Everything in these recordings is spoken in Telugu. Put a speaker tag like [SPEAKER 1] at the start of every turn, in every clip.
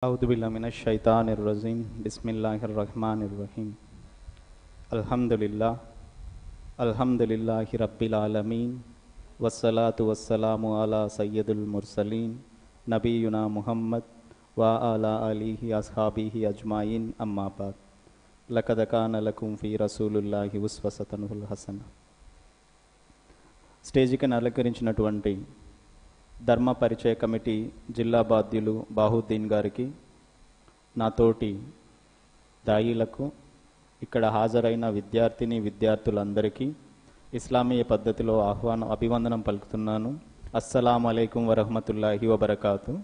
[SPEAKER 1] औज़ुबिल्लाहिमिनश्शैतानिर्रजीम बिस्मिल्लाहिर्रहमानिर्रहीम अल्हम्दुलिल्लाहि रब्बिल आलमीन वस्सलातु वस्सलामु अला सय्यिदिल मुरसलीन नबीयुना मुहम्मद व अला आलिहि अस्हाबिहि अजमाइन अम्मा बाद लक़द कान लकुम फी रसूलिल्लाहि उस्वतुन हसना। స్టేజికి అలంకరించినటువంటి ధర్మ పరిచయ కమిటీ జిల్లా బాధ్యులు బాహుద్దీన్ గారికి, నాతోటి దాయిలకు, ఇక్కడ హాజరైన విద్యార్థిని విద్యార్థులందరికీ ఇస్లామీయ పద్ధతిలో అభివందనం పలుకుతున్నాను. అస్సలాము అలైకుం వరహ్మతుల్లాహి వబరకాతు.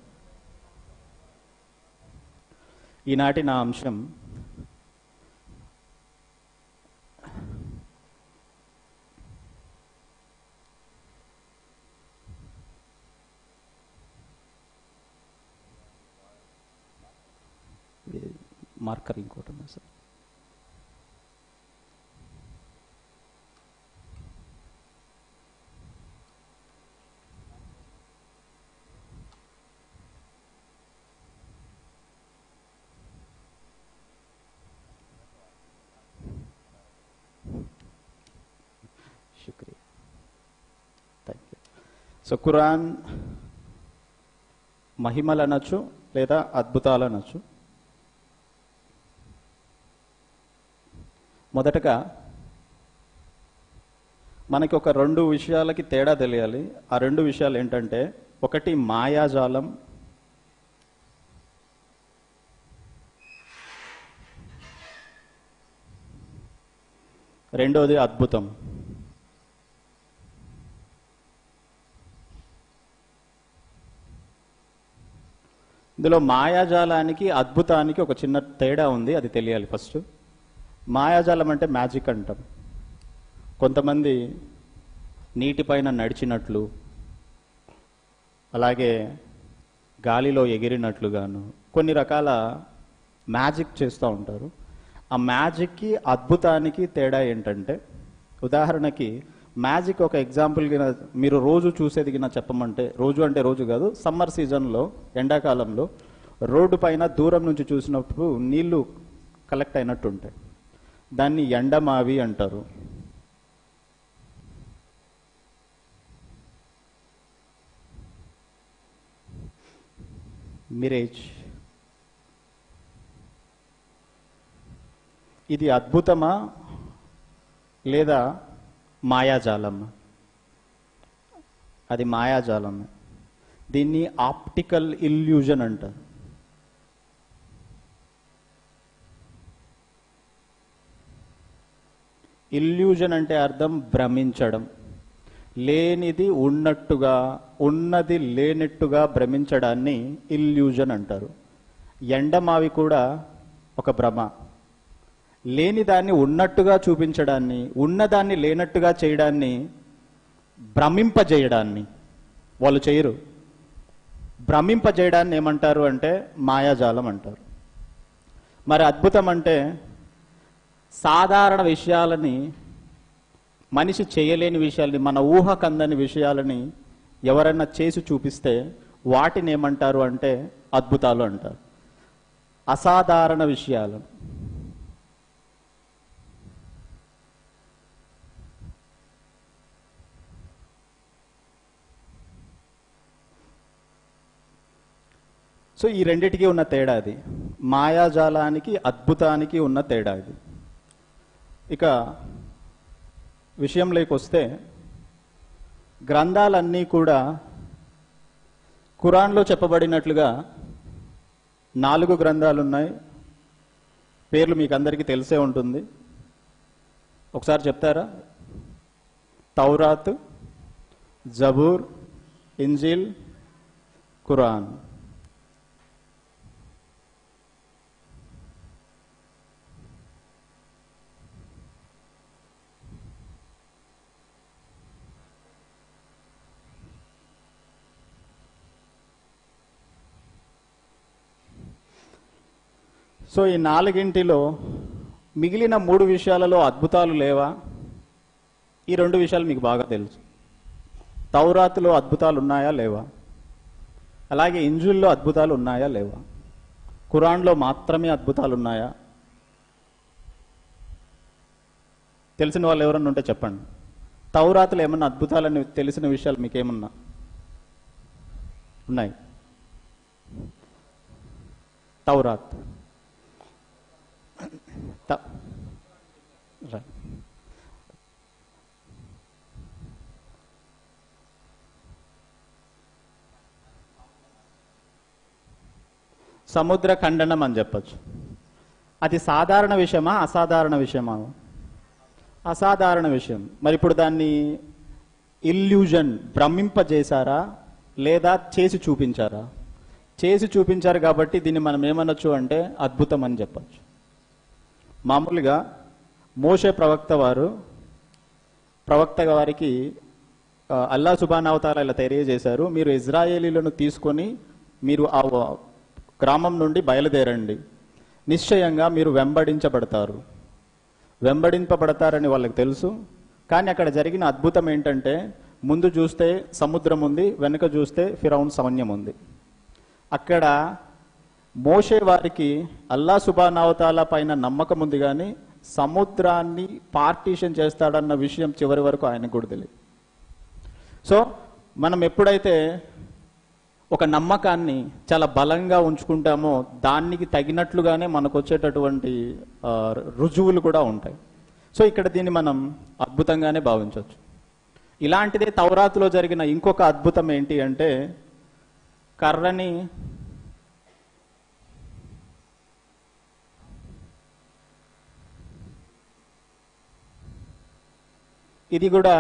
[SPEAKER 1] ఈనాటి నా అంశం మార్కర్ ఇంకోటి ఉంది సార్. శుక్రియా, థ్యాంక్ యూ. సో ఖురాన్ మహిమలు అనొచ్చు లేదా అద్భుతాలు అనొచ్చు. మొదటగా మనకి ఒక రెండు విషయాలకి తేడా తెలియాలి. ఆ రెండు విషయాలు ఏంటంటే, ఒకటి మాయాజాలం, రెండోది అద్భుతం. ఇందులో మాయాజాలానికి అద్భుతానికి ఒక చిన్న తేడా ఉంది, అది తెలియాలి ఫస్ట్. మాయాజాలం అంటే మ్యాజిక్ అంటాం. కొంతమంది నీటిపైన నడిచినట్లు, అలాగే గాలిలో ఎగిరినట్లుగాను కొన్ని రకాల మ్యాజిక్ చేస్తూ ఉంటారు. ఆ మ్యాజిక్కి అద్భుతానికి తేడా ఏంటంటే, ఉదాహరణకి మ్యాజిక్ ఒక ఎగ్జాంపుల్ కింద మీరు రోజు చూసేది కింద చెప్పమంటే, రోజు అంటే రోజు కాదు, సమ్మర్ సీజన్లో ఎండాకాలంలో రోడ్డు పైన దూరం నుంచి చూసినప్పుడు నీళ్లు కలెక్ట్ అయినట్టు ఉంటాయి. దాన్ని ఎండమావి అంటారు. మిరేజ్. ఇది అద్భుతమా లేదా మాయాజాలమా? అది మాయాజాలమే. దీన్ని ఆప్టికల్ ఇల్యూజన్ అంటారు. ఇల్యూజన్ అంటే అర్థం భ్రమించడం, లేనిది ఉన్నట్టుగా, ఉన్నది లేనట్టుగా భ్రమించడాన్ని ఇల్యూజన్ అంటారు. ఎండమావి కూడా ఒక భ్రమ. లేని దాన్ని ఉన్నట్టుగా చూపించడాన్ని, ఉన్నదాన్ని లేనట్టుగా చేయడాన్ని, భ్రమింపజేయడాన్ని వాళ్ళు చేయరు. భ్రమింపజేయడాన్ని ఏమంటారు అంటే మాయాజాలం అంటారు. మరి అద్భుతం అంటే సాధారణ విషయాలని, మనిషి చేయలేని విషయాలని, మన ఊహకందని విషయాలని ఎవరైనా చేసి చూపిస్తే వాటిని ఏమంటారు అంటే అద్భుతాలు అంటారు. అసాధారణ విషయాలు. సో ఈ రెండిటికి ఉన్న తేడా అది. మాయాజాలానికి అద్భుతానికి ఉన్న తేడా ఇది. ఇక విషయంలోకి వస్తే, గ్రంథాలన్నీ కూడా ఖురాన్లో చెప్పబడినట్లుగా 4 గ్రంథాలు ఉన్నాయి. పేర్లు మీకు అందరికీ తెలిసే ఉంటుంది. ఒకసారి చెప్తారా? తౌరాత్, జబూర్, ఇంజిల్, ఖురాన్. సో ఈ 4ంటిలో మిగిలిన 3 విషయాలలో అద్భుతాలు లేవా? ఈ 2 విషయాలు మీకు బాగా తెలుసు. తౌరాతులో అద్భుతాలు ఉన్నాయా లేవా? అలాగే ఇంజిల్లో అద్భుతాలు ఉన్నాయా లేవా? ఖురాన్లో మాత్రమే అద్భుతాలు ఉన్నాయా? తెలిసిన వాళ్ళు ఎవరన్నా ఉంటే చెప్పండి. తౌరాతులు ఏమన్నా అద్భుతాలని తెలిసిన విషయాలు మీకేమన్నా ఉన్నాయి? తౌరాత్ సముద్ర ఖండనం అని చెప్పచ్చు. అది సాధారణ విషయమా అసాధారణ విషయమా? అసాధారణ విషయం. మరి ఇప్పుడు దాన్ని ఇల్యూజన్, భ్రమింపజేశారా లేదా చేసి చూపించారా? చేసి చూపించారు కాబట్టి దీన్ని మనం ఏమనొచ్చు అంటే అద్భుతం అని చెప్పచ్చు. మామూలుగా మోషే ప్రవక్త వారికి అల్లా సుబ్హానహు వ తఆలా ఇలా తెలియజేశారు, మీరు ఇజ్రాయేలీలను తీసుకొని మీరు ఆ గ్రామం నుండి బయలుదేరండి, నిశ్చయంగా మీరు వెంబడింపబడతారని వాళ్ళకి తెలుసు. కానీ అక్కడ జరిగిన అద్భుతం ఏంటంటే, ముందు చూస్తే సముద్రం ఉంది, వెనుక చూస్తే ఫిరౌన్ సైన్యం ఉంది. అక్కడ మోషే వారికి అల్లా సుబ్హానహు వ తఆలా పైన నమ్మకం ఉంది, కానీ సముద్రాన్ని పార్టీషన్ చేస్తాడన్న విషయం చివరి వరకు ఆయనకు కూడా తెలియదు. సో మనం ఎప్పుడైతే ఒక నమ్మకాన్ని చాలా బలంగా ఉంచుకుంటామో దానికి తగినట్లుగానే మనకు వచ్చేటటువంటి రుజువులు కూడా ఉంటాయి. సో ఇక్కడ దీన్ని మనం అద్భుతంగానే భావించవచ్చు. ఇలాంటిదే తౌరాతులో జరిగిన ఇంకొక అద్భుతం ఏంటి అంటే, కర్రని ఇది కూడా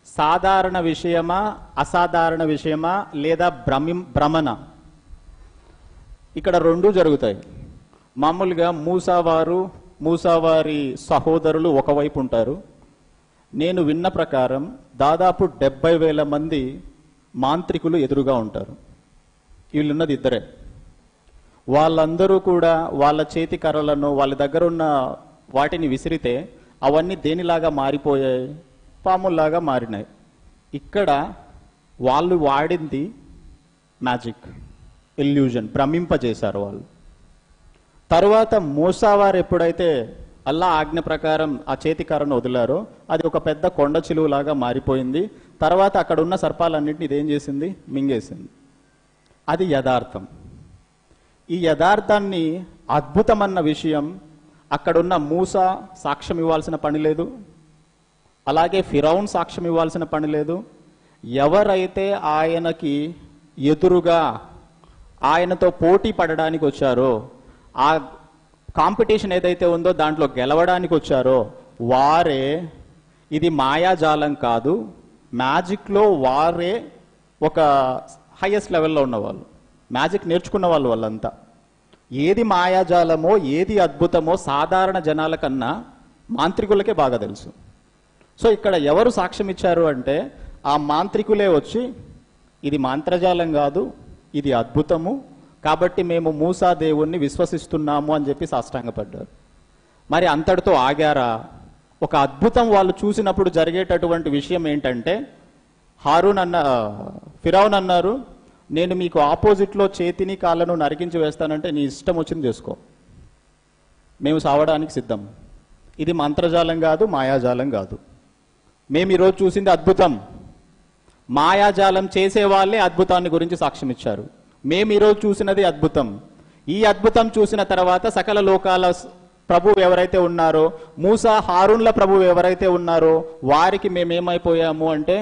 [SPEAKER 1] సాధారణ విషయమా అసాధారణ విషయమా లేదా భ్రమణ? ఇక్కడ రెండూ జరుగుతాయి. మామూలుగా మూసావారి సహోదరులు ఒకవైపు ఉంటారు. నేను విన్న ప్రకారం దాదాపు 70,000 మంది మాంత్రికులు ఎదురుగా ఉంటారు. వీళ్ళున్నది ఇద్దరే. వాళ్ళందరూ కూడా వాళ్ళ చేతి కర్రలను వాళ్ళ దగ్గర ఉన్న వాటిని విసిరితే అవన్నీ దేనిలాగా మారిపోయాయి? పాముల్లాగా మారినాయి. ఇక్కడ వాళ్ళు వాడింది మ్యాజిక్, ఇల్యూజన్, భ్రమింపజేశారు వాళ్ళు. తరువాత మూసావారు ఎప్పుడైతే అల్లా ఆజ్ఞ ప్రకారం ఆ చేతి కర్రను వదిలారో అది ఒక పెద్ద కొండ చిలువలాగా మారిపోయింది. తర్వాత అక్కడ ఉన్న సర్పాలన్నింటినీ ఇదేం చేసింది? మింగేసింది. అది యథార్థం. ఈ యథార్థాన్ని అద్భుతమన్న విషయం అక్కడున్న మూసా సాక్ష్యం ఇవ్వాల్సిన పని లేదు, అలాగే ఫిరౌన్ సాక్ష్యం ఇవ్వాల్సిన పని లేదు. ఎవరైతే ఆయనకి ఎదురుగా ఆయనతో పోటీ పడడానికి వచ్చారో, ఆ కాంపిటీషన్ ఏదైతే ఉందో దాంట్లో గెలవడానికి వచ్చారో వారే ఇది మాయాజాలం కాదు, మ్యాజిక్లో వారే ఒక హైయెస్ట్ లెవెల్లో ఉన్నవాళ్ళు, మ్యాజిక్ నేర్చుకున్న వాళ్ళు. వాళ్ళంతా ఏది మాయాజాలమో ఏది అద్భుతమో సాధారణ జనాల కన్నా మాంత్రికులకే బాగా తెలుసు. సో ఇక్కడ ఎవరు సాక్ష్యం ఇచ్చారు అంటే ఆ మాంత్రికులే వచ్చి ఇది మంత్రజాలం కాదు, ఇది అద్భుతము, కాబట్టి మేము మూసా దేవుణ్ణి విశ్వసిస్తున్నాము అని చెప్పి సాష్టాంగపడ్డారు. మరి అంతటితో ఆగారా? ఒక అద్భుతం వాళ్ళు చూసినప్పుడు జరిగేటటువంటి విషయం ఏంటంటే, ఫిరౌన్ అన్నారు, నేను మీకు ఆపోజిట్లో చేతిని కాళ్ళను నరికించి వేస్తానంటే నీ ఇష్టం వచ్చింది చేసుకో, మేము సావడానికి సిద్ధం. ఇది మంత్రజాలం కాదు, మాయాజాలం కాదు. మేము ఈరోజు చూసింది అద్భుతం. మాయాజాలం చేసే వాళ్ళే అద్భుతాన్ని గురించి సాక్ష్యం ఇచ్చారు. మేము ఈరోజు చూసినది అద్భుతం. ఈ అద్భుతం చూసిన తర్వాత సకల లోకాల ప్రభువు ఎవరైతే ఉన్నారో, మూసా హారూన్ల ప్రభువు ఎవరైతే ఉన్నారో వారికి మేమేమైపోయాము అంటే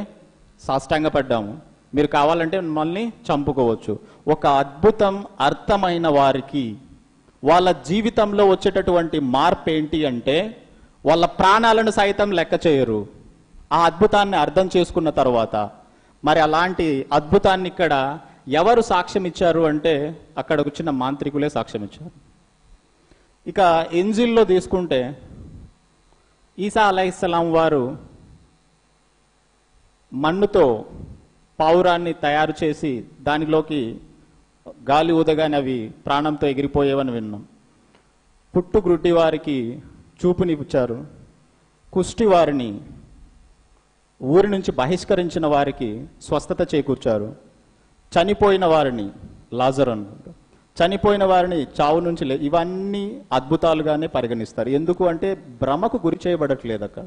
[SPEAKER 1] సాష్టాంగపడ్డాము. మీరు కావాలంటే మమ్మల్ని చంపుకోవచ్చు. ఒక అద్భుతం అర్థమైన వారికి వాళ్ళ జీవితంలో వచ్చేటటువంటి మార్పు ఏంటి అంటే వాళ్ళ ప్రాణాలను సైతం లెక్క చేయరు ఆ అద్భుతాన్ని అర్థం చేసుకున్న తర్వాత. మరి అలాంటి అద్భుతాన్ని ఇక్కడ ఎవరు సాక్ష్యం ఇచ్చారు అంటే అక్కడ వచ్చిన మాంత్రికులే సాక్ష్యం ఇచ్చారు. ఇక ఇంజిల్లో తీసుకుంటే ఈసా అలైహిస్సలాం వారు మన్నుతో పావురాన్ని తయారు చేసి దానిలోకి గాలి ఊదగానే అవి ప్రాణంతో ఎగిరిపోయేవని విన్నాం. పుట్టుగ్రుడ్డి వారికి చూపునిచ్చారు, కుష్టి వారిని ఊరి నుంచి బహిష్కరించిన వారికి స్వస్థత చేకూర్చారు, చనిపోయిన వారిని లాజరు అన్నారు, చనిపోయిన వారిని చావు నుంచి ఇవన్నీ అద్భుతాలుగానే పరిగణిస్తారు. ఎందుకు అంటే భ్రమకు గురి చేయబడట్లేదు అక్కడ.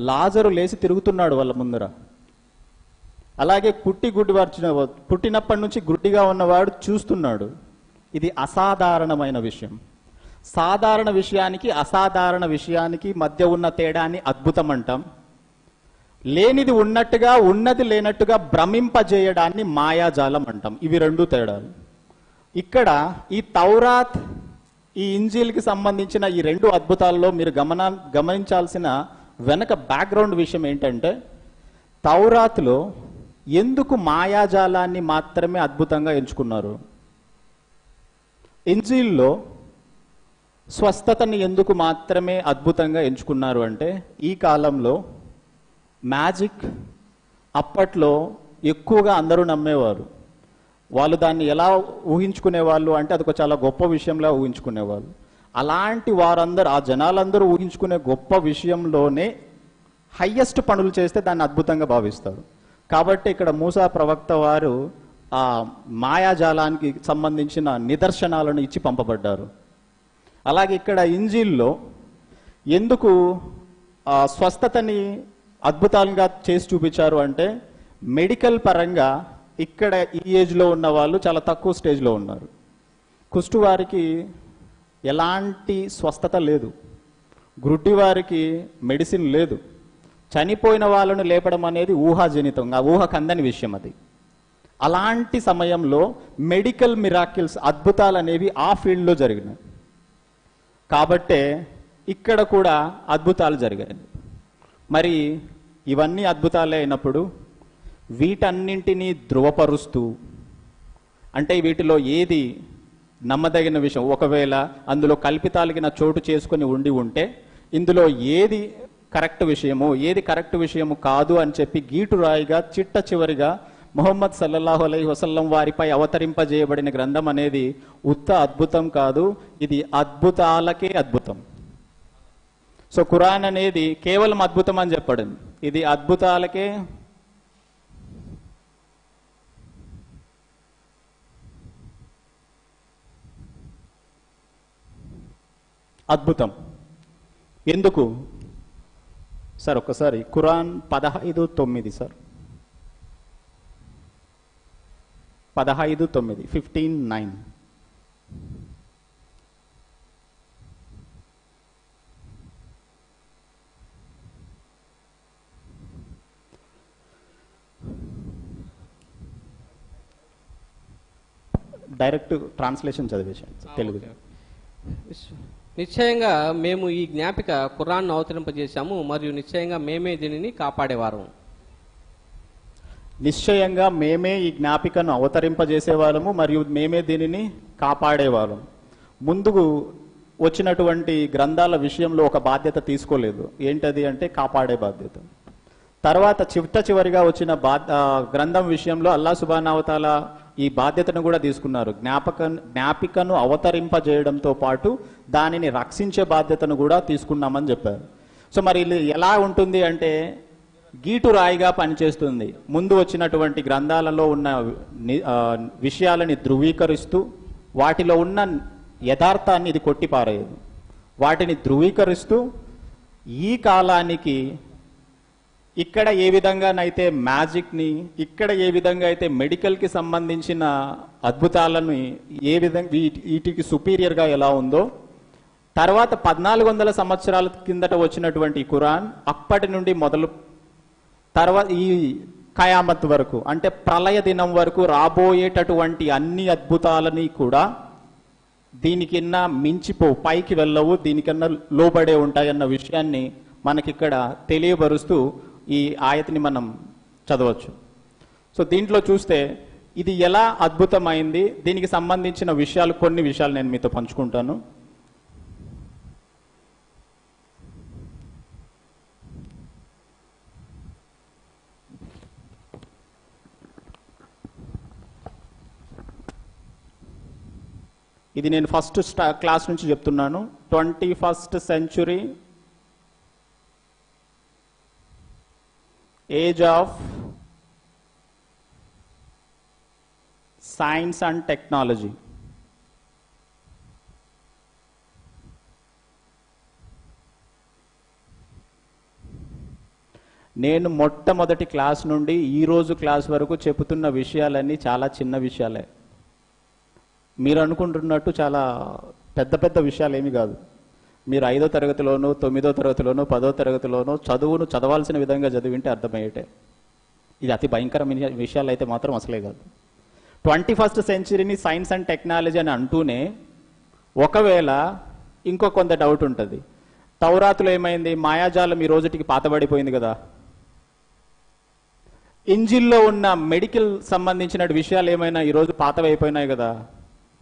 [SPEAKER 1] లాజరు లేచి తిరుగుతున్నాడు వాళ్ళ ముందర. అలాగే పుట్టినప్పటి నుంచి గుడ్డిగా ఉన్నవాడు చూస్తున్నాడు. ఇది అసాధారణమైన విషయం. సాధారణ విషయానికి అసాధారణ విషయానికి మధ్య ఉన్న తేడాన్ని అద్భుతం అంటాం. లేనిది ఉన్నట్టుగా ఉన్నది లేనట్టుగా భ్రమింపజేయడాన్ని మాయాజాలం అంటాం. ఇవి రెండు తేడాలు. ఇక్కడ ఈ తౌరాత్, ఈ ఇంజీల్కి సంబంధించిన ఈ రెండు అద్భుతాల్లో మీరు గమనించాల్సిన వెనక బ్యాక్గ్రౌండ్ విషయం ఏంటంటే, తౌరాత్లో ఎందుకు మాయాజాలాన్ని మాత్రమే అద్భుతంగా ఎంచుకున్నారు, ఇంజీల్లో స్వస్థతని ఎందుకు మాత్రమే అద్భుతంగా ఎంచుకున్నారు అంటే, ఈ కాలంలో మ్యాజిక్ అప్పట్లో ఎక్కువగా అందరూ నమ్మేవారు. వాళ్ళు దాన్ని ఎలా ఊహించుకునేవాళ్ళు అంటే అదొక చాలా గొప్ప విషయంలా ఊహించుకునేవాళ్ళు. అలాంటి వారందరూ, ఆ జనాలందరూ ఊహించుకునే గొప్ప విషయంలోనే హయ్యెస్ట్ పనులు చేస్తే దాన్ని అద్భుతంగా భావిస్తారు. కాబట్టి ఇక్కడ మూసా ప్రవక్త వారు ఆ మాయాజాలానికి సంబంధించిన నిదర్శనాలను ఇచ్చి పంపబడ్డారు. అలాగే ఇక్కడ ఇంజీల్లో ఎందుకు స్వస్థతని అద్భుతాలుగా చేసి చూపించారు అంటే, మెడికల్ పరంగా ఇక్కడ ఈ ఏజ్లో ఉన్న వాళ్ళు చాలా తక్కువ స్టేజ్లో ఉన్నారు. కుష్టు వారికి ఎలాంటి స్వస్థత లేదు, గ్రుడ్డి వారికి మెడిసిన్ లేదు, చనిపోయిన వాళ్ళను లేపడం అనేది ఊహాజనితంగా ఊహకు అందని విషయం అది. అలాంటి సమయంలో మెడికల్ మిరాకిల్స్, అద్భుతాలు అనేవి ఆ ఫీల్డ్లో జరిగినాయి. కాబట్టే ఇక్కడ కూడా అద్భుతాలు జరిగాయి. మరి ఇవన్నీ అద్భుతాలే అయినప్పుడు వీటన్నింటినీ ధృవపరుస్తూ, అంటే వీటిలో ఏది నమ్మదగిన విషయం, ఒకవేళ అందులో కల్పితాలకి చోటు చేసుకుని ఉంటే ఇందులో ఏది కరెక్ట్ విషయము, ఏది కరెక్ట్ విషయము కాదు అని చెప్పి గీటురాయిగా చిట్ట చివరిగా ముహమ్మద్ సల్లల్లాహు అలైహి వసల్లం వారిపై అవతరింపజేయబడిన గ్రంథం అనేది ఉత్త అద్భుతం కాదు, ఇది అద్భుతాలకే అద్భుతం. సో ఖురాన్ అనేది కేవలం అద్భుతం అని చెప్పడం, ఇది అద్భుతాలకే అద్భుతం. ఎందుకు సార్? ఒక్కసారి ఖురాన్ 15:9 సార్, 15:9, 15:9. డైరెక్ట్ ట్రాన్స్లేషన్ చదివేశాను తెలుగు.
[SPEAKER 2] నిశ్చయంగా మేము ఈ జ్ఞాపిక ఖురాన్ను అవతరింపజేశాము మరియు నిశ్చయంగా మేమే దీనిని కాపాడేవారు.
[SPEAKER 1] నిశ్చయంగా మేమే ఈ జ్ఞాపికను అవతరింపజేసేవాళ్ళము మరియు మేమే దీనిని కాపాడేవాళ్ళం. ముందుకు వచ్చినటువంటి గ్రంథాల విషయంలో ఒక బాధ్యత తీసుకోలేదు. ఏంటది అంటే కాపాడే బాధ్యత. తర్వాత చివరిగా వచ్చిన గ్రంథం విషయంలో అల్లా సుబ్హానహు వ తఆలా ఈ బాధ్యతను కూడా తీసుకున్నారు. జ్ఞాపికను అవతరింపజేయడంతో పాటు దానిని రక్షించే బాధ్యతను కూడా తీసుకున్నామని చెప్పారు. సో మరి ఎలా ఉంటుంది అంటే గీటు రాయిగా పనిచేస్తుంది. ముందు వచ్చినటువంటి గ్రంథాలలో ఉన్న విషయాలని ధృవీకరిస్తూ వాటిలో ఉన్న యథార్థాన్ని ఇది కొట్టిపారేయదు. వాటిని ధృవీకరిస్తూ ఈ కాలానికి ఇక్కడ ఏ విధంగానైతే మ్యాజిక్ని, ఇక్కడ ఏ విధంగా అయితే మెడికల్కి సంబంధించిన అద్భుతాలను ఏ విధంగా వీటికి సుపీరియర్గా ఎలా ఉందో, తర్వాత 1400 సంవత్సరాల కిందట వచ్చినటువంటి ఖురాన్ అప్పటి నుండి మొదలు తర్వాత ఈ ఖయామత్ వరకు అంటే ప్రళయ దినం వరకు రాబోయేటటువంటి అన్ని అద్భుతాలని కూడా దీనికన్నా పైకి వెళ్ళవు, దీనికన్నా లోబడే ఉంటాయన్న విషయాన్ని మనకిక్కడ తెలియబరుస్తూ ఈ ఆయతిని మనం చదవచ్చు. సో దీంట్లో చూస్తే ఇది ఎలా అద్భుతమైంది, దీనికి సంబంధించిన విషయాలు, కొన్ని విషయాలు నేను మీతో పంచుకుంటాను. ఇది నేను ఫస్ట్ క్లాస్ నుంచి చెప్తున్నాను. 21st century age of science and technology. నేను మొట్టమొదటి క్లాస్ నుండి ఈ రోజు క్లాస్ వరకు చెబుతున్న విషయాలన్నీ చాలా చిన్న విషయాలే. మీరు అనుకుంటున్నట్టు చాలా పెద్ద పెద్ద విషయాలు ఏమీ కాదు. మీరు 5వ తరగతిలోనో 9వ తరగతిలోనో 10వ తరగతిలోనో చదువును చదవాల్సిన విధంగా చదివింటే అర్థమయ్యేటే. ఇది అతి భయంకరమైన విషయాలు అయితే మాత్రం అసలే కాదు. 21st సెంచరీని సైన్స్ అండ్ టెక్నాలజీ అని అంటూనే ఒకవేళ ఇంకో కొంత డౌట్ ఉంటుంది. తౌరాతులో ఏమైంది? మాయాజాలం ఈ రోజుటికి పాతబడిపోయింది కదా. ఇంజిల్లో ఉన్న మెడికల్ సంబంధించిన విషయాలు ఏమైనా ఈరోజు పాతవైపోయినాయి కదా.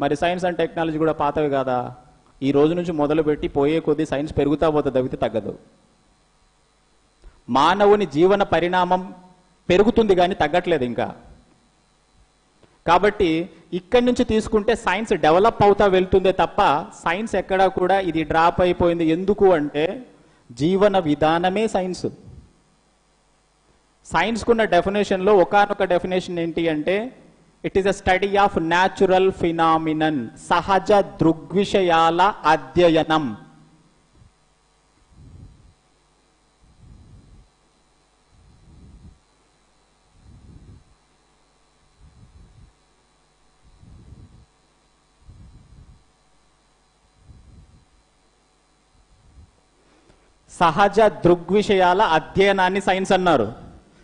[SPEAKER 1] మరి సైన్స్ అండ్ టెక్నాలజీ కూడా పాతవి కాదా? ఈ రోజు నుంచి మొదలుపెట్టి పోయే కొద్దీ సైన్స్ పెరుగుతా పోతుంది తగ్గితే తగ్గదు. మానవుని జీవన పరిణామం పెరుగుతుంది కానీ తగ్గట్లేదు ఇంకా. కాబట్టి ఇక్కడి నుంచి తీసుకుంటే సైన్స్ డెవలప్ అవుతా వెళ్తుందే తప్ప సైన్స్ ఎక్కడా కూడా ఇది డ్రాప్ అయిపోయింది. ఎందుకు అంటే జీవన విధానమే సైన్స్. సైన్స్కున్న డెఫినేషన్లో ఒకానొక డెఫినేషన్ ఏంటి అంటే it is a study of natural phenomenon, సహజ దృగ్విషయాల అధ్యయనం. సహజ దృగ్విషయాల అధ్యయనాన్ని సైన్స్ అన్నారు.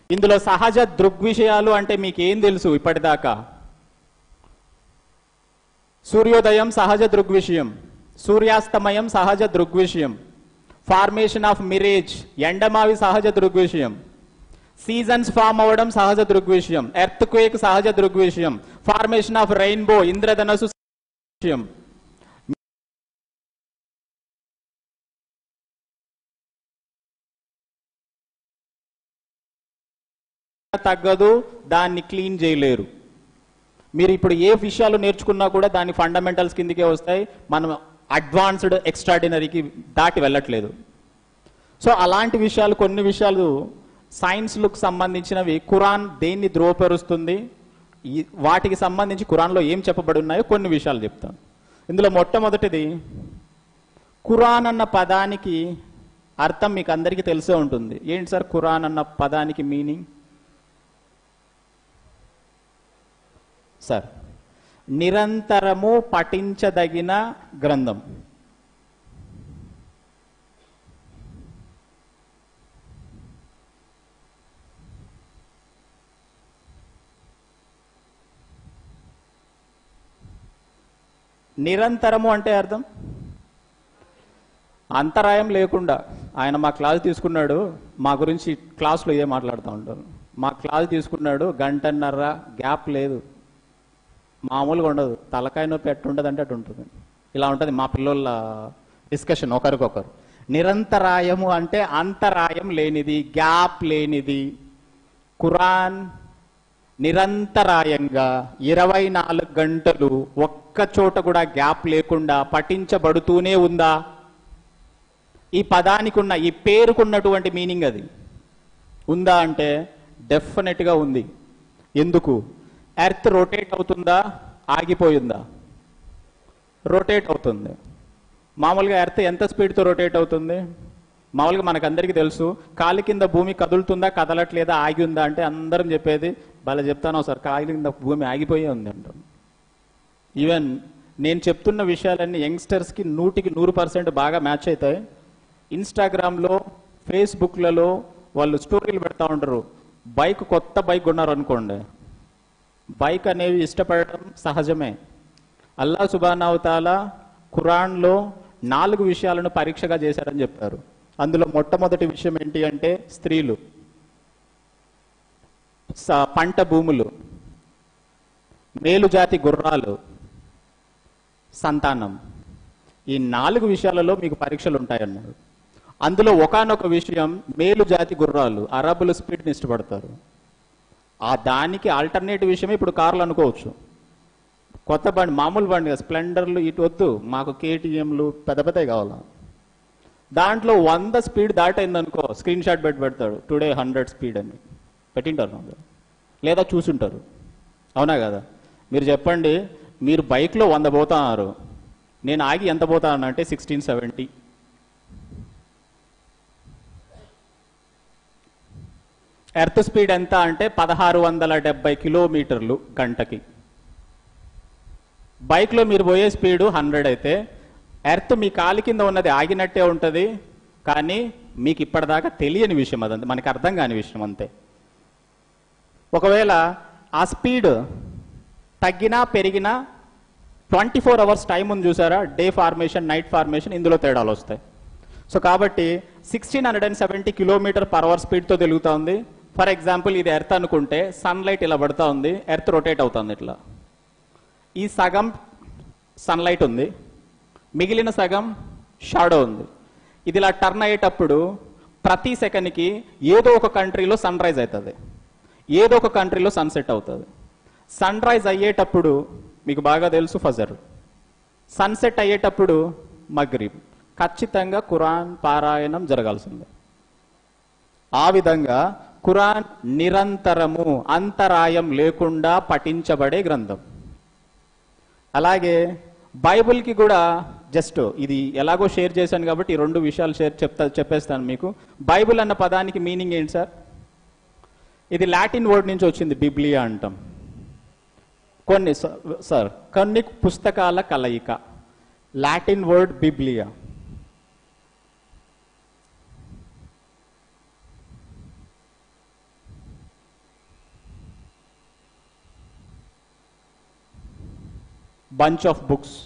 [SPEAKER 1] ఇందులో సహజ దృగ్విషయాలు అంటే మీకు ఏం తెలుసు ఇప్పటిదాకా? సూర్యోదయం సహజ దృగ్విషయం, సూర్యాస్తమయం సహజ దృగ్విషయం, ఫార్మేషన్ ఆఫ్ మిరేజ్ ఎండమావి సహజ దృగ్విషయం, సీజన్స్ ఫామ్ అవ్వడం సహజ దృగ్విషయం, ఎర్త్ క్వేక్ సహజ దృగ్విషయం, ఫార్మేషన్ ఆఫ్ రెయిన్బో ఇంద్రధనస్సు విషయం. తగ్గదు, దాన్ని క్లీన్ చేయలేరు. మీరు ఇప్పుడు ఏ విషయాలు నేర్చుకున్నా కూడా దాని ఫండమెంటల్స్ కిందకే వస్తాయి. మనం అడ్వాన్స్డ్ ఎక్స్ట్రాడినరీకి దాటి వెళ్ళట్లేదు. సో అలాంటి విషయాలు, కొన్ని విషయాలు సైన్స్లకు సంబంధించినవి ఖురాన్ దేన్ని ధ్రువపరుస్తుంది, వాటికి సంబంధించి ఖురాన్లో ఏం చెప్పబడి ఉన్నాయో కొన్ని విషయాలు చెప్తాను. ఇందులో మొట్టమొదటిది, ఖురాన్ అన్న పదానికి అర్థం మీకు అందరికీ తెలిసే ఉంటుంది. ఏంటి సార్ ఖురాన్ అన్న పదానికి మీనింగ్? సార్, నిరంతరము పఠించదగిన గ్రంథం. నిరంతరము అంటే అర్థం అంతరాయం లేకుండా. ఆయన మా క్లాస్ తీసుకున్నాడు, మా గురించి క్లాస్లో ఏ మాట్లాడుతూ ఉంటారు. మా క్లాస్ తీసుకున్నాడు, గంటన్నర గ్యాప్ లేదు, మామూలుగా ఉండదు. తలకాయ నొప్పి ఎట్టుండదు అంటే అటు ఉంటుంది. ఇలా ఉంటుంది మా పిల్లల డిస్కషన్ ఒకరికొకరు. నిరంతరాయము అంటే అంతరాయం లేనిది, గ్యాప్ లేనిది. ఖురాన్ నిరంతరాయంగా 24 గంటలు ఒక్క చోట కూడా గ్యాప్ లేకుండా పఠించబడుతూనే ఉందా? ఈ పదానికి ఉన్న, ఈ పేరుకున్నటువంటి మీనింగ్ అది ఉందా అంటే డెఫినెట్గా ఉంది. ఎందుకు? ఎర్త్ రొటేట్ అవుతుందా, ఆగిపోయిందా? రొటేట్ అవుతుంది. మామూలుగా ఎర్త్ ఎంత స్పీడ్తో రొటేట్ అవుతుంది? మామూలుగా మనకందరికీ తెలుసు. కాలి కింద భూమి కదులుతుందా, కదలట్లేదా, ఆగి ఉందా అంటే అందరం చెప్పేది భలే చెప్తాను సార్, కాలి కింద భూమి ఆగిపోయే ఉంది అంటాం. ఈవెన్ నేను చెప్తున్న విషయాలన్నీ యంగ్స్టర్స్కి 100కి 100% బాగా మ్యాచ్ అవుతాయి. ఇన్స్టాగ్రామ్లో, ఫేస్బుక్లలో వాళ్ళు స్టోరీలు పెడతా ఉంటారు. కొత్త బైక్ కొన్నారు అనుకోండి, బైక్ అనేవి ఇష్టపడటం సహజమే. అల్లా సుబ్హానహు తఆలా ఖురాన్లో 4 విషయాలను పరీక్షగా చేశారని చెప్పారు. అందులో మొట్టమొదటి విషయం ఏంటి అంటే స్త్రీలు, పంట భూములు, మేలుజాతి గుర్రాలు, సంతానం. ఈ 4 విషయాలలో మీకు పరీక్షలు ఉంటాయన్నారు. అందులో ఒకానొక విషయం మేలుజాతి గుర్రాలు. అరబులు స్పీడ్ని ఇష్టపడతారు. ఆ దానికి ఆల్టర్నేటివ్ విషయమే ఇప్పుడు కార్లు అనుకోవచ్చు. కొత్త బండి, మామూలు బండి, స్ప్లెండర్లు ఇటు వద్దు, మాకు కేటీఎంలు పెద్ద పెద్దవి కావాలా. దాంట్లో 100 స్పీడ్ దాటైందనుకో, స్క్రీన్ షాట్ పెడతాడు, టుడే 100 స్పీడ్ అని పెట్టింటారు లేదా చూసుంటారు. అవునా కదా? మీరు చెప్పండి, మీరు బైక్లో 100 పోతున్నారు, నేను ఆగి ఎంత పోతానంటే 1670. ఎర్త్ స్పీడ్ ఎంత అంటే 1670 కిలోమీటర్లు గంటకి. బైక్లో మీరు పోయే స్పీడు 100 అయితే ఎర్త్ మీ కాలి కింద ఉన్నది ఆగినట్టే ఉంటుంది, కానీ మీకు ఇప్పటిదాకా తెలియని విషయం అదంతే, మనకి అర్థం కాని విషయం అంతే. ఒకవేళ ఆ స్పీడ్ తగ్గినా పెరిగినా 24 అవర్స్ టైం ఉంది చూసారా, డే ఫార్మేషన్ నైట్ ఫార్మేషన్, ఇందులో తేడాలు వస్తాయి. సో కాబట్టి 1670 km/h స్పీడ్తో తిరుగుతూ ఉంది. ఫర్ ఎగ్జాంపుల్ ఇది ఎర్త్ అనుకుంటే సన్లైట్ ఇలా పడుతూ ఉంది, ఎర్త్ రొటేట్ అవుతుంది ఇట్లా. ఈ సగం సన్లైట్ ఉంది, మిగిలిన సగం షాడో ఉంది. ఇది ఇలా టర్న్ అయ్యేటప్పుడు ప్రతి సెకండ్కి ఏదో ఒక కంట్రీలో సన్ రైజ్ అవుతుంది, ఏదో ఒక కంట్రీలో సన్సెట్ అవుతుంది. సన్ రైజ్ అయ్యేటప్పుడు మీకు బాగా తెలుసు ఫజర్, సన్సెట్ అయ్యేటప్పుడు మగ్రిబ్. ఖచ్చితంగా ఖురాన్ పారాయణం జరగాల్సిందే. ఆ విధంగా ఖురాన్ నిరంతరము అంతరాయం లేకుండా పఠించబడే గ్రంథం. అలాగే బైబిల్కి కూడా జస్ట్ ఇది ఎలాగో షేర్ చేశాను కాబట్టి ఈ 2 విషయాలు చెప్పేస్తాను మీకు. బైబిల్ అన్న పదానికి మీనింగ్ ఏంటి సార్? ఇది లాటిన్ వర్డ్ నుంచి వచ్చింది, బిబ్లియా అంటాం. కొన్ని పుస్తకాల కలయిక, Latin word Biblia. Bunch of books,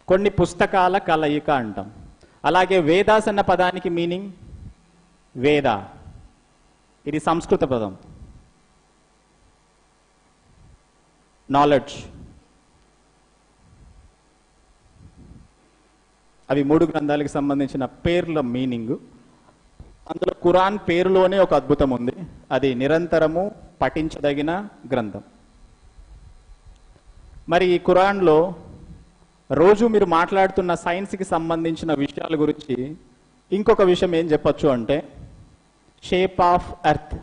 [SPEAKER 1] కొన్ని పుస్తకాల కలయిక అంటాం. అలాగే వేదాస్ అన్న పదానికి మీనింగ్ వేద, ఇది సంస్కృత పదం. నాలెడ్జ్, అవి 3 గ్రంథాలకు సంబంధించిన పేర్ల మీనింగ్. అందులో ఖురాన్ పేరులోనే ఒక అద్భుతం ఉంది, అది నిరంతరము పఠించదగిన గ్రంథం. మరి ఈ ఖురాన్లో రోజు మీరు మాట్లాడుతున్న సైన్స్కి సంబంధించిన విషయాల గురించి ఇంకొక విషయం ఏం చెప్పొచ్చు అంటే షేప్ ఆఫ్ ఎర్త్.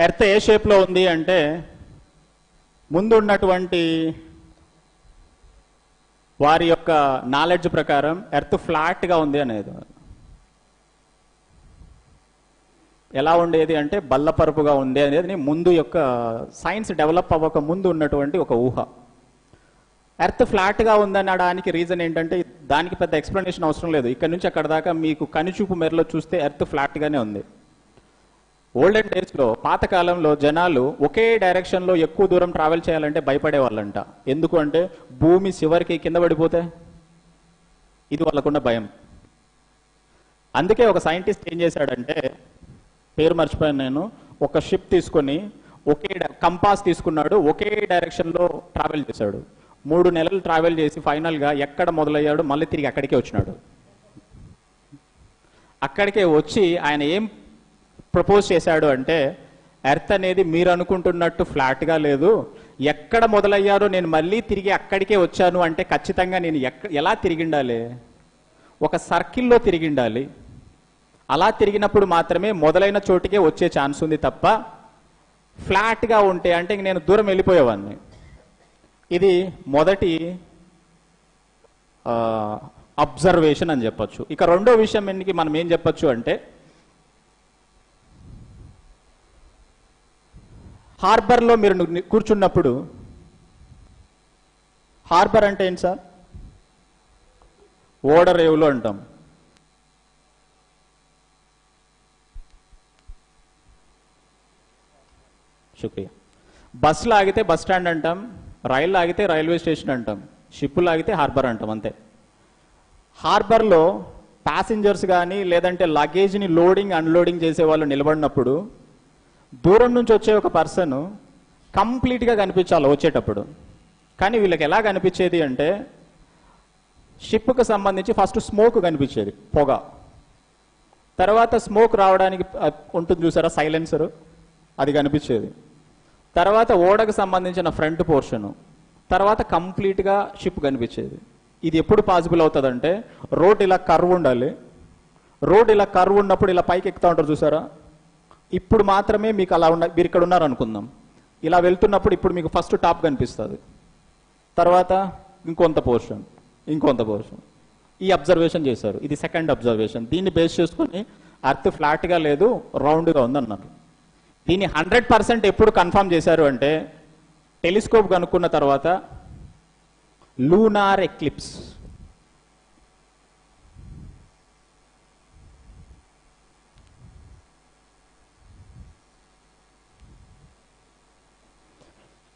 [SPEAKER 1] ఎర్త్ ఏ షేప్లో ఉంది అంటే ముందు ఉన్నటువంటి వారి యొక్క నాలెడ్జ్ ప్రకారం ఎర్త్ ఫ్లాట్గా ఉంది అనేది. ఎలా ఉండేది అంటే బల్లపరుపుగా ఉంది అనేది ముందు యొక్క సైన్స్ డెవలప్ అవ్వక ముందు ఉన్నటువంటి ఒక ఊహ. ఎర్త్ ఫ్లాట్గా ఉందనడానికి రీజన్ ఏంటంటే దానికి పెద్ద ఎక్స్ప్లెనేషన్ అవసరం లేదు. ఇక్కడ నుంచి అక్కడ దాకా మీకు కనుచూపు మేరలో చూస్తే ఎర్త్ ఫ్లాట్గానే ఉంది. ఓల్డెన్ డేస్లో, పాతకాలంలో జనాలు ఒకే డైరెక్షన్లో ఎక్కువ దూరం ట్రావెల్ చేయాలంటే భయపడేవాళ్ళంట. ఎందుకు అంటే భూమి చివరికి కింద పడిపోతే, ఇది వాళ్ళకున్న భయం. అందుకే ఒక సైంటిస్ట్ ఏం చేశాడంటే, పేరు మర్చిపోయాను నేను, ఒక షిప్ తీసుకొని ఒకే కంపాస్ తీసుకున్నాడు, ఒకే డైరెక్షన్లో ట్రావెల్ చేశాడు. 3 నెలలు ట్రావెల్ చేసి ఫైనల్గా ఎక్కడ మొదలయ్యాడు మళ్ళీ తిరిగి అక్కడికే వచ్చినాడు. అక్కడికే వచ్చి ఆయన ఏం ప్రపోజ్ చేశాడు అంటే ఎర్త్ అనేది మీరు అనుకుంటున్నట్టు ఫ్లాట్గా లేదు, ఎక్కడ మొదలయ్యారో నేను మళ్ళీ తిరిగి అక్కడికే వచ్చాను అంటే ఖచ్చితంగా నేను ఎలా తిరిగిండాలి, ఒక సర్కిల్లో తిరిగిండాలి. అలా తిరిగినప్పుడు మాత్రమే మొదలైన చోటుకే వచ్చే ఛాన్స్ ఉంది తప్ప ఫ్లాట్గా ఉంటే అంటే నేను దూరం వెళ్ళిపోయేవాడిని. ఇది మొదటి అబ్జర్వేషన్ అని చెప్పొచ్చు. ఇక రెండో విషయం మనం ఏం చెప్పొచ్చు అంటే హార్బర్లో మీరు కూర్చున్నప్పుడు, హార్బర్ అంటే ఏంటి సార్? ఓడరేవులు అంటాం. శుక్రియా. బస్సులు ఆగితే బస్ స్టాండ్ అంటాం, రైళ్ళు ఆగితే రైల్వే స్టేషన్ అంటాం, షిప్పులు ఆగితే హార్బర్ అంటాం, అంతే. హార్బర్లో ప్యాసింజర్స్ కానీ లేదంటే లగేజ్ని లోడింగ్ అన్లోడింగ్ చేసే వాళ్ళు నిలబడినప్పుడు దూరం నుంచి వచ్చే ఒక పర్సన్ కంప్లీట్గా కనిపించాలి వచ్చేటప్పుడు. కానీ వీళ్ళకి ఎలా కనిపించేది అంటే షిప్కు సంబంధించి ఫస్ట్ స్మోక్ కనిపించేది, పొగ. తర్వాత స్మోక్ రావడానికి ఉంటుంది చూసారా సైలెన్సరు, అది కనిపించేది. తర్వాత ఓడకు సంబంధించిన ఫ్రంట్ పోర్షను, తర్వాత కంప్లీట్గా షిప్ కనిపించేది. ఇది ఎప్పుడు పాసిబుల్ అవుతుందంటే రోడ్ ఇలా కర్వ్ ఉండాలి. రోడ్ ఇలా కర్వ్ ఉన్నప్పుడు ఇలా పైకి ఎక్కుతా ఉంటారు చూసారా, ఇప్పుడు మాత్రమే మీకు అలా మీరు ఇక్కడ ఉన్నారు అనుకుందాం, ఇలా వెళ్తున్నప్పుడు ఇప్పుడు మీకు ఫస్ట్ టాప్ కనిపిస్తుంది, తర్వాత ఇంకొంత పోర్షన్, ఈ అబ్జర్వేషన్ చేశారు. ఇది సెకండ్ అబ్జర్వేషన్. దీన్ని బేస్ చేసుకుని అర్త్ ఫ్లాట్గా లేదు రౌండ్గా ఉంది అన్నారు. దీన్ని 100% ఎప్పుడు కన్ఫర్మ్ చేశారు అంటే టెలిస్కోప్ కనుక్కున్న తర్వాత లూనార్ ఎక్లిప్స్.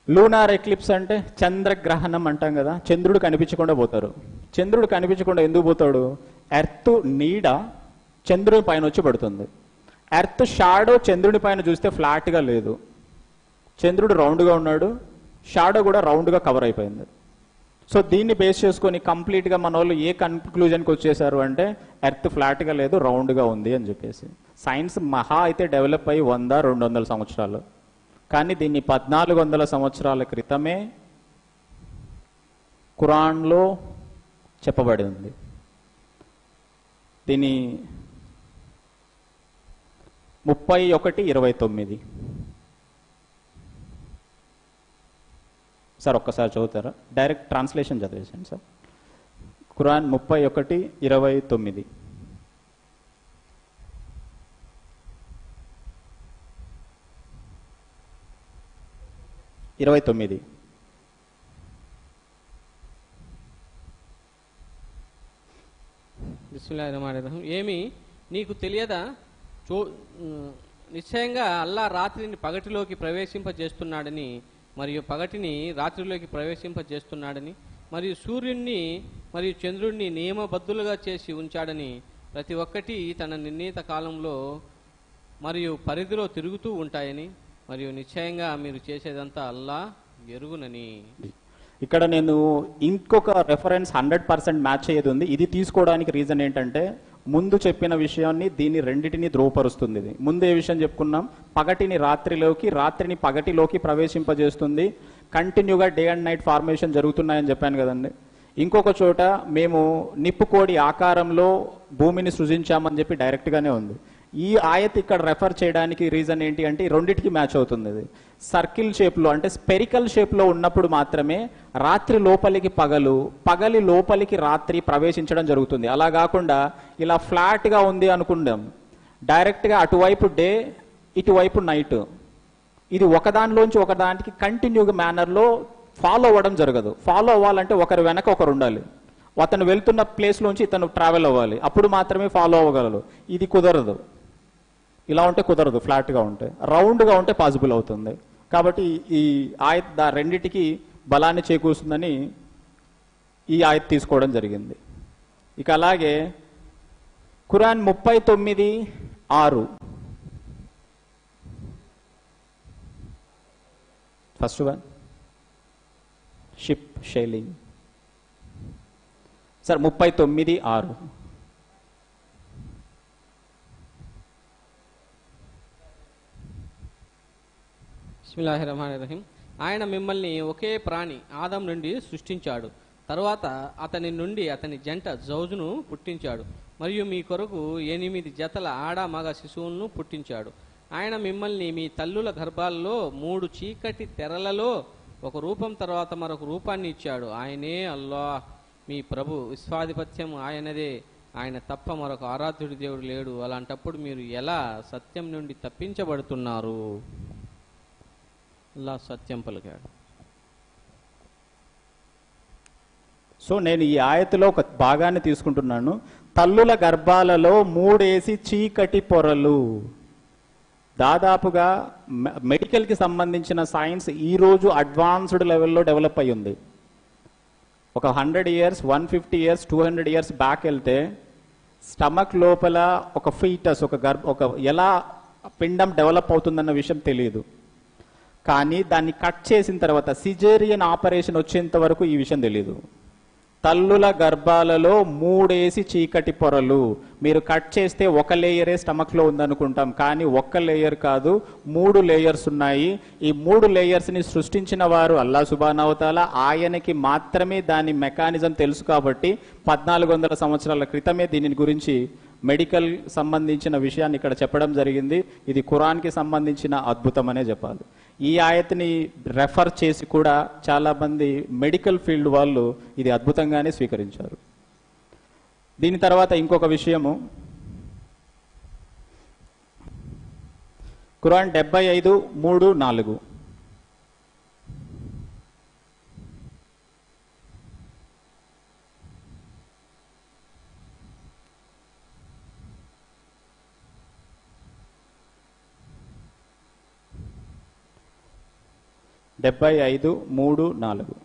[SPEAKER 1] లూనార్ ఎక్లిప్స్ అంటే చంద్రగ్రహణం అంటాం కదా, చంద్రుడు కనిపించకుండా పోతారు. చంద్రుడు కనిపించకుండా ఎందుకు పోతాడు? ఎర్త్ నీడ చంద్రుడి పైన వచ్చి పడుతుంది. ఎర్త్ షాడో చంద్రుడి పైన చూస్తే ఫ్లాట్గా లేదు, చంద్రుడు రౌండ్గా ఉన్నాడు, షాడో కూడా రౌండ్గా కవర్ అయిపోయింది. సో దీన్ని బేస్ చేసుకొని కంప్లీట్గా మన వాళ్ళు ఏ కన్క్లూజన్కి వచ్చేసారు అంటే ఎర్త్ ఫ్లాట్గా లేదు రౌండ్గా ఉంది అని చెప్పేసి. సైన్స్ మహా అయితే డెవలప్ అయ్యి 100-200 సంవత్సరాలు, కానీ దీన్ని 1400 సంవత్సరాల క్రితమే ఖురాన్లో చెప్పబడి ఉంది. దీని 31:29 సార్ ఒక్కసారి చదువుతారా? డైరెక్ట్ ట్రాన్స్లేషన్ చదివేసాను సార్. ఖురాన్ 31:29.
[SPEAKER 2] బిస్మిల్లాహిర్రహ్మానిర్రహీం. ఏమి నీకు తెలియదా? నిశ్చయంగా అల్లా రాత్రిని పగటిలోకి ప్రవేశింపజేస్తున్నాడని మరియు పగటిని రాత్రిలోకి ప్రవేశింపజేస్తున్నాడని మరియు సూర్యుడిని మరియు చంద్రుడిని నియమబద్ధులుగా చేసి ఉంచాడని ప్రతి ఒక్కటి తన నిర్ణీత కాలంలో మరియు పరిధిలో తిరుగుతూ ఉంటాయని మరియు నిశ్చయంగా మీరు చేసేదంతా అల్లా ఎరుగునని.
[SPEAKER 1] ఇక్కడ నేను ఇంకొక రెఫరెన్స్ 100% మ్యాచ్ అయ్యేది ఉంది. ఇది తీసుకోవడానికి రీజన్ ఏంటంటే ముందు చెప్పిన విషయాన్ని దీన్ని రెండింటిని ధ్రువపరుస్తుంది. ఇది ముందు ఏ విషయం చెప్పుకున్నాం? పగటిని రాత్రిలోకి, రాత్రిని పగటిలోకి ప్రవేశింపజేస్తుంది. కంటిన్యూగా డే అండ్ నైట్ ఫార్మేషన్ జరుగుతున్నాయని చెప్పాను కదండి. ఇంకొక చోట మేము నిప్పుకోడి ఆకారంలో భూమిని సృజించామని చెప్పి డైరెక్ట్గానే ఉంది. ఈ ఆయత్ ఇక్కడ రెఫర్ చేయడానికి రీజన్ ఏంటి అంటే రెండింటికి మ్యాచ్ అవుతుంది. ఇది సర్కిల్ షేప్లో అంటే స్పెరికల్ షేప్లో ఉన్నప్పుడు మాత్రమే రాత్రి లోపలికి పగలు, పగలి లోపలికి రాత్రి ప్రవేశించడం జరుగుతుంది. అలా కాకుండా ఇలా ఫ్లాట్గా ఉంది అనుకుందాం, డైరెక్ట్గా అటువైపు డే ఇటువైపు నైట్, ఇది ఒకదానిలోంచి ఒకదానికి కంటిన్యూగా మేనర్లో ఫాలో అవ్వడం జరగదు. ఫాలో అవ్వాలంటే ఒకరి వెనక ఒకరు ఉండాలి, అతను వెళ్తున్న ప్లేస్లోంచి ఇతను ట్రావెల్ అవ్వాలి, అప్పుడు మాత్రమే ఫాలో అవ్వగలరు. ఇది కుదరదు, ఇలా ఉంటే కుదరదు. ఫ్లాట్గా ఉంటే, రౌండ్గా ఉంటే పాసిబుల్ అవుతుంది. కాబట్టి ఈ ఆయత్ రెండిటికి బలాన్ని చేకూరుస్తుందని ఈ ఆయత్ తీసుకోవడం జరిగింది. ఇక అలాగే Quran 39:6 first one ship sailing sir 39:6.
[SPEAKER 2] బిస్మిల్లాహిర్రహ్మానిర్రహీం. ఆయన మిమ్మల్ని ఒకే ప్రాణి ఆదం నుండి సృష్టించాడు. తరువాత అతని నుండి అతని జంట జౌజును పుట్టించాడు మరియు మీ కొరకు 8 జతల ఆడ మగ శిశువులను పుట్టించాడు. ఆయన మిమ్మల్ని మీ తల్లుల గర్భాల్లో 3 చీకటి తెరలలో ఒక రూపం తర్వాత మరొక రూపాన్ని ఇచ్చాడు. ఆయనే అల్లాహ్ మీ ప్రభు, విశ్వాధిపత్యం ఆయనదే, ఆయన తప్ప మరొక ఆరాధ్యుడి దేవుడు లేడు. అలాంటప్పుడు మీరు ఎలా సత్యం నుండి తప్పించబడుతున్నారు? అల్లాహ్ సత్యం పలికాడు.
[SPEAKER 1] సో నేను ఈ ఆయతలో ఒక భాగాన్ని తీసుకుంటున్నాను. తల్లుల గర్భాలలో 3 చీకటి పొరలు. దాదాపుగా మెడికల్కి సంబంధించిన సైన్స్ ఈరోజు అడ్వాన్స్డ్ లెవెల్లో డెవలప్ అయ్యి ఉంది. ఒక 100 years, 150 years, 200 years బ్యాక్ వెళ్తే స్టమక్ లోపల ఒక ఫీటస్, ఒక ఎలా పిండం డెవలప్ అవుతుందన్న విషయం తెలియదు. కానీ దాన్ని కట్ చేసిన తర్వాత సిజేరియన్ ఆపరేషన్ వచ్చేంత వరకు ఈ విషయం తెలియదు. తల్లుల గర్భాలలో 3 చీకటి పొరలు. మీరు కట్ చేస్తే ఒక లేయరే స్టమక్లో ఉందనుకుంటాం, కానీ ఒక్క లేయర్ కాదు, 3 లేయర్స్ ఉన్నాయి. ఈ 3 లేయర్స్ని సృష్టించిన వారు అల్లా సుబ్హానహు వ తఆలా. ఆయనకి మాత్రమే దాని మెకానిజం తెలుసు కాబట్టి 1400 సంవత్సరాల క్రితమే దీని గురించి మెడికల్ సంబంధించిన విషయాన్ని ఇక్కడ చెప్పడం జరిగింది. ఇది ఖురాన్కి సంబంధించిన అద్భుతం అనే చెప్పాలి. ఈ ఆయతని రెఫర్ చేసి కూడా చాలామంది మెడికల్ ఫీల్డ్ వాళ్ళు ఇది అద్భుతంగానే స్వీకరించారు. దీని తర్వాత ఇంకొక విషయము, ఖురాన్ 75:3-4.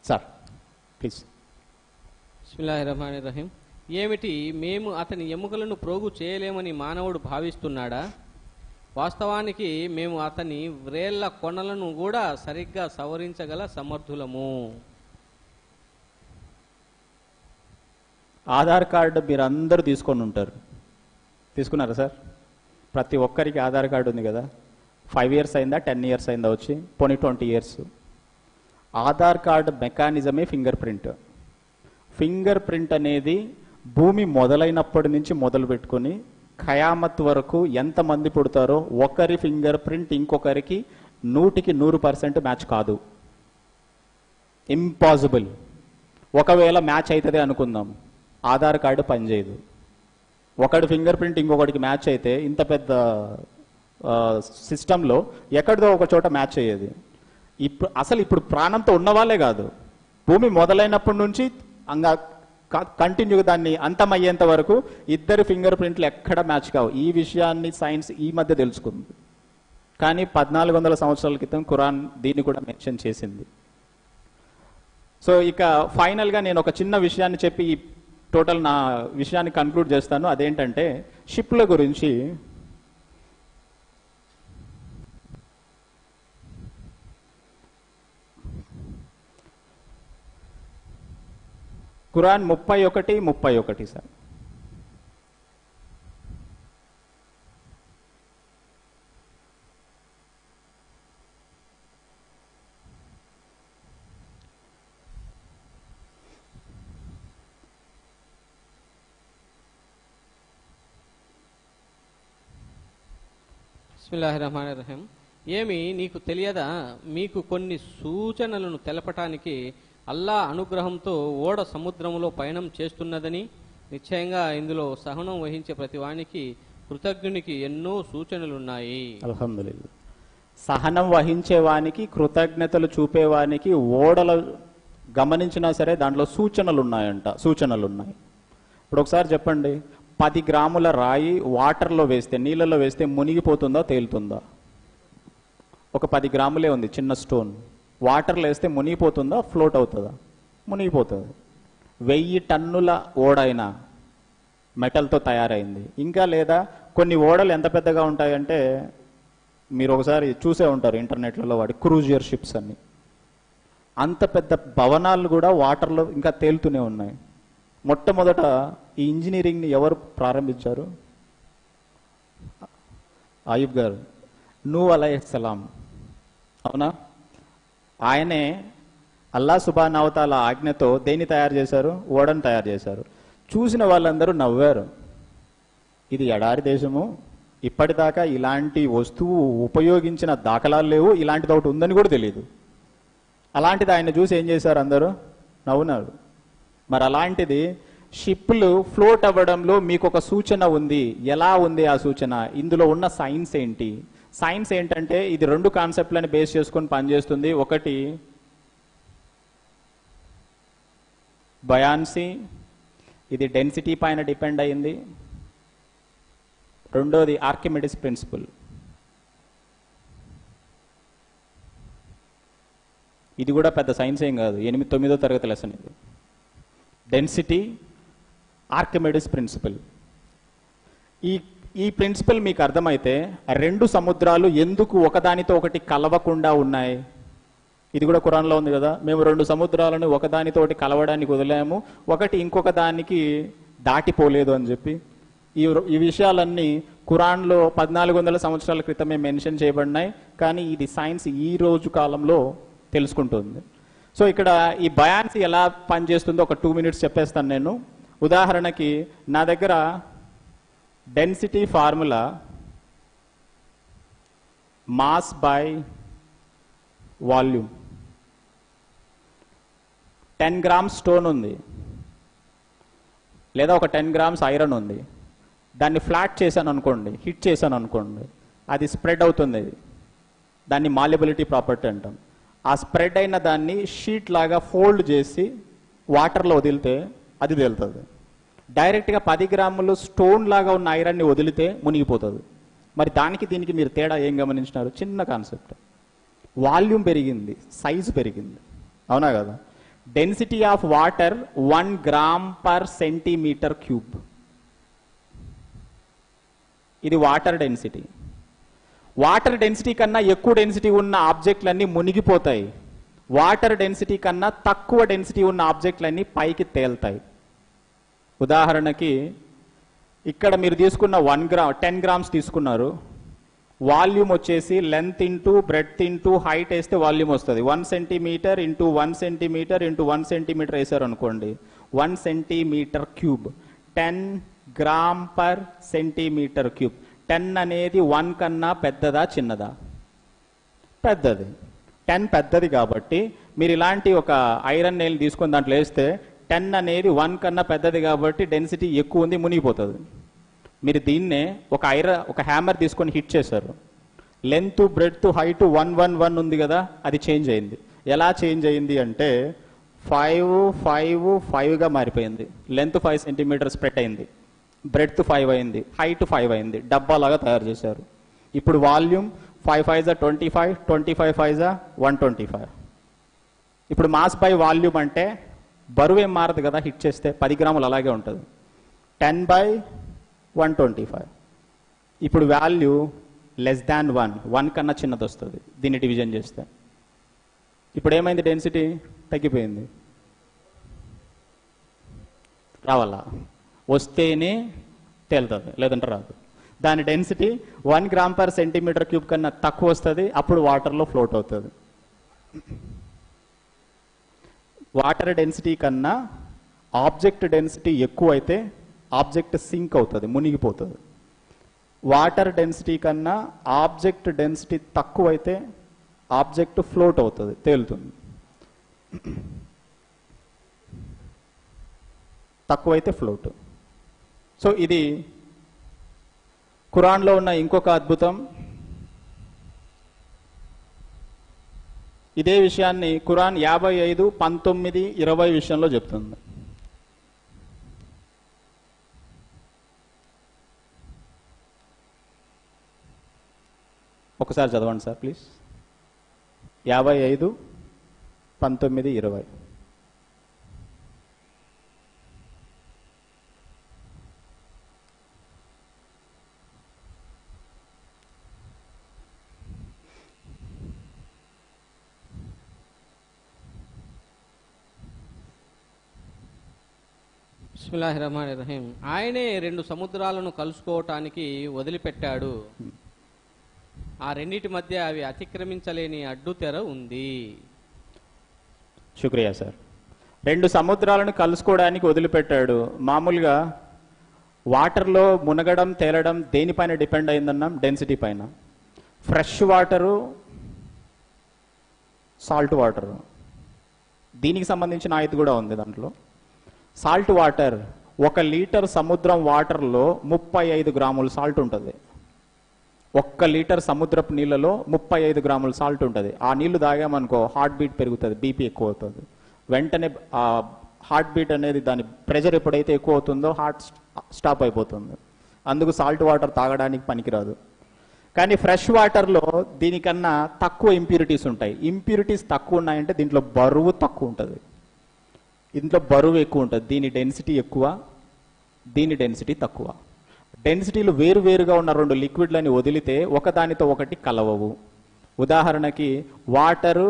[SPEAKER 1] Sir please.
[SPEAKER 2] బిస్మిల్లాహిర్రహ్మానిర్రహీం. ఏమిటి, మేము అతని ఎముకలను ప్రోగు చేయలేమని మానవుడు భావిస్తున్నాడా? వాస్తవానికి మేము అతని వ్రేళ్ల కొనలను కూడా సరిగ్గా సవరించగల సమర్థులము.
[SPEAKER 1] ఆధార్ కార్డు మీరు అందరూ తీసుకొని ఉంటారు. తీసుకున్నారా సార్? ప్రతి ఒక్కరికి ఆధార్ కార్డు ఉంది కదా. 5 years అయిందా, 10 years అయిందా వచ్చి, పోనీ 20 years. ఆధార్ కార్డు మెకానిజమే ఫింగర్ ప్రింట్. ఫింగర్ ప్రింట్ అనేది భూమి మొదలైనప్పటి నుంచి మొదలు పెట్టుకొని ఖయామత్ వరకు ఎంతమంది పుడతారో ఒకరి ఫింగర్ ప్రింట్ ఇంకొకరికి 100% మ్యాచ్ కాదు. ఇంపాసిబుల్. ఒకవేళ మ్యాచ్ అవుతుంది అనుకుందాం, ఆధార్ కార్డు పనిచేయదు. ఒకటి ఫింగర్ ప్రింట్ ఇంకొకటికి మ్యాచ్ అయితే ఇంత పెద్ద సిస్టంలో ఎక్కడిదో ఒక చోట మ్యాచ్ అయ్యేది. ఇప్పుడు ప్రాణంతో ఉన్నవాళ్ళే కాదు, భూమి మొదలైనప్పటి నుంచి కంటిన్యూగా దాన్ని అంతమయ్యేంత వరకు ఇద్దరు ఫింగర్ ప్రింట్లు ఎక్కడ మ్యాచ్ కావు. ఈ విషయాన్ని సైన్స్ ఈ మధ్య తెలుసుకుంది, కానీ 1400 సంవత్సరాల క్రితం ఖురాన్ దీన్ని కూడా మెన్షన్ చేసింది. సో ఇక ఫైనల్గా నేను ఒక చిన్న విషయాన్ని చెప్పి ఈ టోటల్ నా విషయాన్ని కన్క్లూడ్ చేస్తాను. అదేంటంటే షిప్ల గురించి. ఖురాన్ 31:31 సార్.
[SPEAKER 2] బిస్మిల్లాహిర్రహ్మానిర్రహీం. ఏమి నీకు తెలియదా, మీకు కొన్ని సూచనలను తెలపటానికి అల్లా అనుగ్రహంతో ఓడ సముద్రములో పయనం చేస్తున్నదని? నిశ్చయంగా ఇందులో సహనం వహించే ప్రతి వానికి కృతజ్ఞునికి ఎన్నో సూచనలున్నాయి.
[SPEAKER 1] అల్హమ్దులిల్లాహ్. సహనం వహించేవానికి, కృతజ్ఞతలు చూపేవానికి ఓడలు గమనించినా సరే దాంట్లో సూచనలు ఉన్నాయి. ఇప్పుడు ఒకసారి చెప్పండి, 10 గ్రాముల రాయి వాటర్లో వేస్తే, నీళ్ళలో వేస్తే మునిగిపోతుందా, తేలుతుందా? ఒక 10 గ్రాములే ఉంది చిన్న స్టోన్, వాటర్లో వేస్తే మునిగిపోతుందా, ఫ్లోట్ అవుతుందా? మునిగిపోతుంది. 1000 టన్నుల ఓడైనా మెటల్తో తయారైంది. ఇంకా లేదా కొన్ని ఓడలు ఎంత పెద్దగా ఉంటాయంటే, మీరు ఒకసారి చూసే ఉంటారు ఇంటర్నెట్లలో వాడి క్రూజియర్ షిప్స్ అన్ని. అంత పెద్ద భవనాలు కూడా వాటర్లో ఇంకా తేలుతూనే ఉన్నాయి. మొట్టమొదట ఈ ఇంజనీరింగ్ని ఎవరు ప్రారంభించారు? అయూబ్ గారు, నూహ్ అలైహిస్సలాం. అవునా? ఆయనే అల్లా సుబ్హానహు వ తఆలా ఆజ్ఞతో దేన్ని తయారు చేశారు? ఓడను తయారు చేశారు. చూసిన వాళ్ళందరూ నవ్వారు. ఇది ఎడారి దేశము, ఇప్పటిదాకా ఇలాంటి వస్తువు ఉపయోగించిన దాఖలాలు లేవు, ఇలాంటిది ఒకటి ఉందని కూడా తెలియదు. అలాంటిది ఆయన చూసి ఏం చేశారు? అందరూ నవ్వున్నారు. మరి అలాంటిది షిప్లు ఫ్లోట్ అవ్వడంలో మీకు ఒక సూచన ఉంది. ఎలా ఉంది ఆ సూచన? ఇందులో ఉన్న సైన్స్ ఏంటి? సైన్స్ ఏంటంటే ఇది 2 కాన్సెప్ట్లని బేస్ చేసుకొని పనిచేస్తుంది. ఒకటి బయాన్సీ, ఇది డెన్సిటీ పైన డిపెండ్ అయింది. రెండోది ఆర్కిమిడిస్ ప్రిన్సిపల్. ఇది కూడా పెద్ద సైన్స్ ఏం కాదు, 8వ తరగతి లెసన్ ఇది. Density, Archimedes principle. ఈ ప్రిన్సిపల్ మీకు అర్థమైతే 2 సముద్రాలు ఎందుకు ఒకదానితో ఒకటి కలవకుండా ఉన్నాయి? ఇది కూడా ఖురాన్లో ఉంది కదా, మేము 2 సముద్రాలను ఒకదానితోటి కలవడానికి వదిలాము, ఒకటి ఇంకొక దానికి దాటిపోలేదు అని చెప్పి. ఈ విషయాలన్నీ ఖురాన్లో 1400 సంవత్సరాల క్రితమే మెన్షన్ చేయబడినాయి, కానీ ఇది సైన్స్ ఈ రోజు కాలంలో తెలుసుకుంటుంది. సో ఇక్కడ ఈ బయాన్సీ ఎలా పనిచేస్తుందో ఒక 2 minutes చెప్పేస్తాను నేను. ఉదాహరణకి నా దగ్గర density formula mass by volume, 10 grams stone ఉంది, లేదా ఒక 10 grams ఐరన్ ఉంది. దాన్ని ఫ్లాట్ చేశాను అనుకోండి, హిట్ చేశాను అనుకోండి, అది స్ప్రెడ్ అవుతుంది. దాన్ని మాల్యబిలిటీ ప్రాపర్టీ అంటాం. ఆ స్ప్రెడ్ అయిన దాన్ని షీట్ లాగా ఫోల్డ్ చేసి వాటర్లో వదిలితే అది తేలుతుంది. డైరెక్ట్గా 10 grams స్టోన్ లాగా ఉన్న ఐరన్ని వదిలితే మునిగిపోతుంది. మరి దానికి దీనికి మీరు తేడా ఏం గమనించినారు? చిన్న కాన్సెప్ట్. వాల్యూమ్ పెరిగింది, సైజు పెరిగింది, అవునా కదా? Density of water 1 gram/centimeter cube. ఇది వాటర్ డెన్సిటీ. వాటర్ డెన్సిటీ కన్నా ఎక్కువ డెన్సిటీ ఉన్న ఆబ్జెక్ట్లన్నీ మునిగిపోతాయి, వాటర్ డెన్సిటీ కన్నా తక్కువ డెన్సిటీ ఉన్న ఆబ్జెక్ట్లన్నీ పైకి తేలుతాయి. ఉదాహరణకి ఇక్కడ మీరు తీసుకున్న 10 grams తీసుకున్నారు, వాల్యూమ్ వచ్చేసి length into breadth into height వేస్తే వాల్యూమ్ వస్తుంది. 1 centimeter into 1 centimeter into 1 centimeter వేసారు అనుకోండి, 1 centimeter cube, 10 gram/centimeter cube. 10 అనేది 1 కన్నా పెద్దదా చిన్నదా? పెద్దది. 10 పెద్దది కాబట్టి మీరు ఇలాంటి ఒక ఐరన్ నెయిల్ తీసుకొని దాంట్లో వేస్తే 10 అనేది 1 కన్నా పెద్దది కాబట్టి డెన్సిటీ ఎక్కువ ఉంది, మునిగిపోతుంది. మీరు దీన్నే ఒక హ్యామర్ తీసుకొని హిట్ చేశారు, లెంత్ బ్రెడ్త్ హైట్ 1 1 1 ఉంది కదా, అది చేంజ్ అయింది. ఎలా చేంజ్ అయింది అంటే 5 5 5గా మారిపోయింది. లెంత్ 5 centimeter స్ప్రెడ్ అయింది, బ్రెడ్త్ 5 అయింది, హైట్ 5 అయింది. డబ్బాలాగా తయారు చేశారు. ఇప్పుడు వాల్యూమ్ 5 5 25, 25 5 125. ఇప్పుడు మాస్ బై వాల్యూమ్ అంటే బరువు ఏం మారదు కదా, హిట్ చేస్తే 10 grams అలాగే ఉంటుంది. 10/125. ఇప్పుడు వాల్యూ <1 కన్నా చిన్నది వస్తుంది దీన్ని డివిజన్ చేస్తే. ఇప్పుడు ఏమైంది? డెన్సిటీ తగ్గిపోయింది. రావాలా? వస్తేనే తేలుతుంది, లేదంటే రాదు. దాని డెన్సిటీ 1 gram/centimeter cube కన్నా తక్కువ వస్తుంది, అప్పుడు వాటర్లో ఫ్లోట్ అవుతుంది. వాటర్ డెన్సిటీ కన్నా ఆబ్జెక్ట్ డెన్సిటీ ఎక్కువ అయితే ఆబ్జెక్ట్ సింక్ అవుతుంది, మునిగిపోతుంది. వాటర్ డెన్సిటీ కన్నా ఆబ్జెక్ట్ డెన్సిటీ తక్కువ అయితే ఆబ్జెక్ట్ ఫ్లోట్ అవుతుంది, తేలుతుంది. తక్కువైతే ఫ్లోట్. సో ఇది ఖురాన్లో ఉన్న ఇంకొక అద్భుతం. ఇదే విషయాన్ని ఖురాన్ 55, 19, 20 విషయంలో చెప్తుంది. ఒకసారి చదవండి సార్ ప్లీజ్. 55, 19, 20.
[SPEAKER 2] బిస్మిల్లాహిర్రహ్మానిర్రహీం. ఆయనే 2 సముద్రాలను కలుసుకోవటానికి వదిలిపెట్టాడు, ఆ రెండిటి మధ్య అవి అతిక్రమించలేని అడ్డుతెర ఉంది.
[SPEAKER 1] శుక్రియా సార్. 2 సముద్రాలను కలుసుకోవడానికి వదిలిపెట్టాడు. మామూలుగా వాటర్లో మునగడం తేలడం దేనిపైన డిపెండ్ అయిందన్నాం? డెన్సిటీ పైన. ఫ్రెష్ వాటరు, సాల్ట్ వాటరు, దీనికి సంబంధించిన ఆయితీ కూడా ఉంది దాంట్లో. సాల్ట్ వాటర్ 1 లీటర్ సముద్రం వాటర్లో 35 grams సాల్ట్ ఉంటుంది. 1 లీటర్ సముద్రపు నీళ్ళలో 35 grams సాల్ట్ ఉంటుంది. ఆ నీళ్లు తాగామనుకో హార్ట్ బీట్ పెరుగుతుంది, బీపీ ఎక్కువ అవుతుంది. వెంటనే ఆ హార్ట్ బీట్ అనేది, దాని ప్రెషర్ ఎప్పుడైతే ఎక్కువ అవుతుందో హార్ట్ స్టాప్ అయిపోతుంది. అందుకు సాల్ట్ వాటర్ తాగడానికి పనికిరాదు. కానీ ఫ్రెష్ వాటర్లో దీనికన్నా తక్కువ ఇంప్యూరిటీస్ ఉంటాయి. ఇంప్యూరిటీస్ తక్కువ ఉన్నాయంటే దీంట్లో బరువు తక్కువ ఉంటుంది, ఇంట్లో బరువు ఎక్కువ ఉంటుంది. దీని డెన్సిటీ ఎక్కువ, దీని డెన్సిటీ తక్కువ. డెన్సిటీలు వేరువేరుగా ఉన్న 2 లిక్విడ్లని వదిలితే ఒకదానితో ఒకటి కలవవు. ఉదాహరణకి వాటరు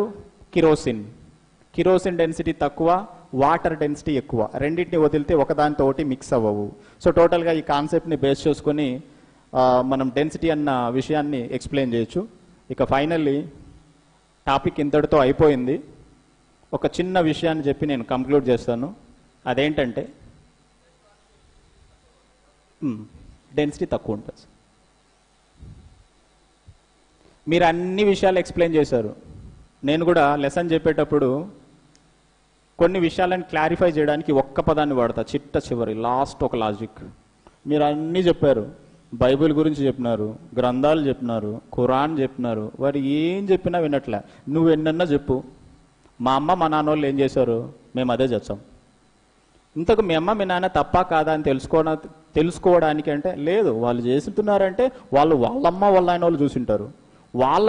[SPEAKER 1] కిరోసిన్ డెన్సిటీ తక్కువ, వాటర్ డెన్సిటీ ఎక్కువ. రెండింటిని వదిలితే ఒకదానితో ఒకటి మిక్స్ అవ్వవు. సో టోటల్గా ఈ కాన్సెప్ట్ని బేస్ చేసుకొని మనం డెన్సిటీ అన్న విషయాన్ని ఎక్స్ప్లెయిన్ చేయొచ్చు. ఇక ఫైనల్లీ టాపిక్ ఇంతటితో అయిపోయింది. ఒక చిన్న విషయాన్ని చెప్పి నేను కంక్లూడ్ చేస్తాను. అదేంటంటే డెన్సిటీ తక్కువ ఉంటుంది. మీరు అన్ని విషయాలు ఎక్స్ప్లెయిన్ చేశారు. నేను కూడా లెసన్ చెప్పేటప్పుడు కొన్ని విషయాలను క్లారిఫై చేయడానికి ఒక్క పదాన్ని వాడతా, చిట్ట చివరి లాస్ట్ ఒక లాజిక్. మీరు అన్నీ చెప్పారు, బైబిల్ గురించి చెప్పినారు, గ్రంథాలు చెప్పినారు, ఖురాన్ చెప్పినారు, వారు ఏం చెప్పినా వినట్లే. నువ్వు ఎన్నన్నా చెప్పు, మా అమ్మ మా నాన్న వాళ్ళు ఏం చేశారు, మేము అదే చేస్తాం. ఇంతకు మీ అమ్మ మీ నాన్న తప్పా కాదా అని తెలుసుకోవడానికి అంటే లేదు, వాళ్ళు చేస్తున్నారంటే వాళ్ళమ్మ వాళ్ళ ఆయన వాళ్ళు చూసింటారు, వాళ్ళ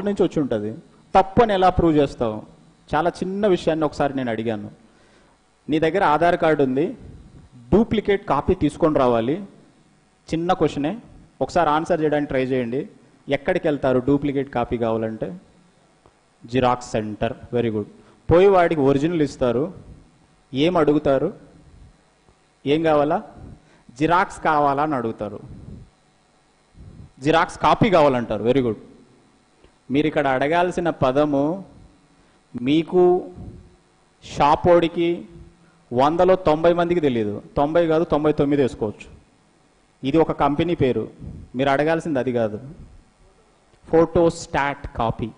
[SPEAKER 1] నుంచి వచ్చి ఉంటుంది. తప్పు అని ఎలా ప్రూవ్ చేస్తావు? చాలా చిన్న విషయాన్ని ఒకసారి నేను అడిగాను. నీ దగ్గర ఆధార్ కార్డు ఉంది, డూప్లికేట్ కాపీ తీసుకొని రావాలి. చిన్న క్వశ్చనే, ఒకసారి ఆన్సర్ చేయడానికి ట్రై చేయండి. ఎక్కడికి వెళ్తారు డూప్లికేట్ కాపీ కావాలంటే? Xerox centre. Very good. పోయి వాడికి ఒరిజినల్ ఇస్తారు. ఏం అడుగుతారు? ఏం కావాలా? జిరాక్స్ కావాలా అని అడుగుతారు. జిరాక్స్ కాపీ కావాలంటారు. Very good. మీరు ఇక్కడ అడగాల్సిన పదము మీకు షాపోడికి 100లో 90 మందికి తెలియదు. 90 కాదు 99 వేసుకోవచ్చు. ఇది ఒక కంపెనీ పేరు. మీరు అడగాల్సింది అది కాదు. Photostat copy.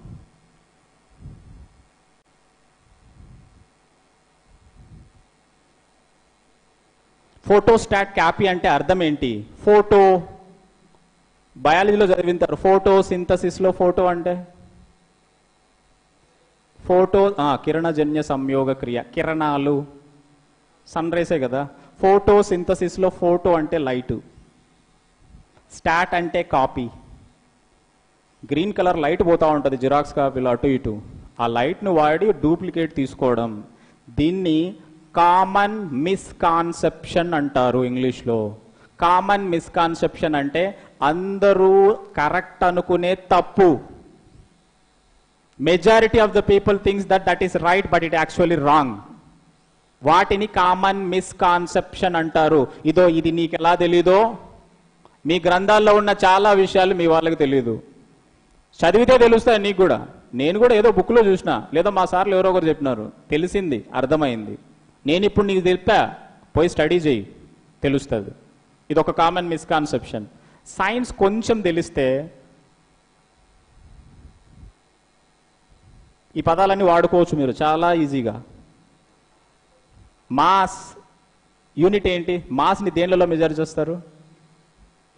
[SPEAKER 1] ఫోటోస్టాట్ కాపీ అంటే అర్థం ఏంటి? ఫోటో బయాలజీలో చదివింటారు. ఫోటో సింథసిస్లో ఫోటో అంటే ఫోటో కిరణజన్య సంయోగ క్రియ, కిరణాలు, సన్ రేసే కదా. ఫోటో సింథసిస్లో ఫోటో అంటే లైటు, స్టాట్ అంటే కాపీ. గ్రీన్ కలర్ లైట్ పోతా ఉంటుంది జిరాక్స్ కాపీలో అటు ఇటు. ఆ లైట్ను వాడి డూప్లికేట్ తీసుకోవడం, దీన్ని కామన్ మిస్కాన్సెప్షన్ అంటారు ఇంగ్లీష్లో. కామన్ మిస్కాన్సెప్షన్ అంటే అందరూ కరెక్ట్ అనుకునే తప్పు. Majority of the people thinks that is right but it actually wrong. వాటిని కామన్ మిస్కాన్సెప్షన్ అంటారు. ఇది నీకు ఎలా తెలీదో, మీ గ్రంథాల్లో ఉన్న చాలా విషయాలు మీ వాళ్ళకి తెలియదు. చదివితే తెలుస్తాయి నీకు కూడా. నేను కూడా ఏదో బుక్లో చూసినా, లేదా మా సార్లు ఎవరో ఒకరు చెప్పినారు, తెలిసింది, అర్థమైంది. నేను ఇప్పుడు నీకు తెలిపా, పోయి స్టడీ చేయి, తెలుస్తుంది. ఇది ఒక కామన్ మిస్కాన్సెప్షన్. సైన్స్ కొంచెం తెలిస్తే ఈ పదాలన్నీ వాడుకోవచ్చు మీరు చాలా ఈజీగా. మాస్ యూనిట్ ఏంటి? మాస్ని దేనిలో మెజర్ చేస్తారు?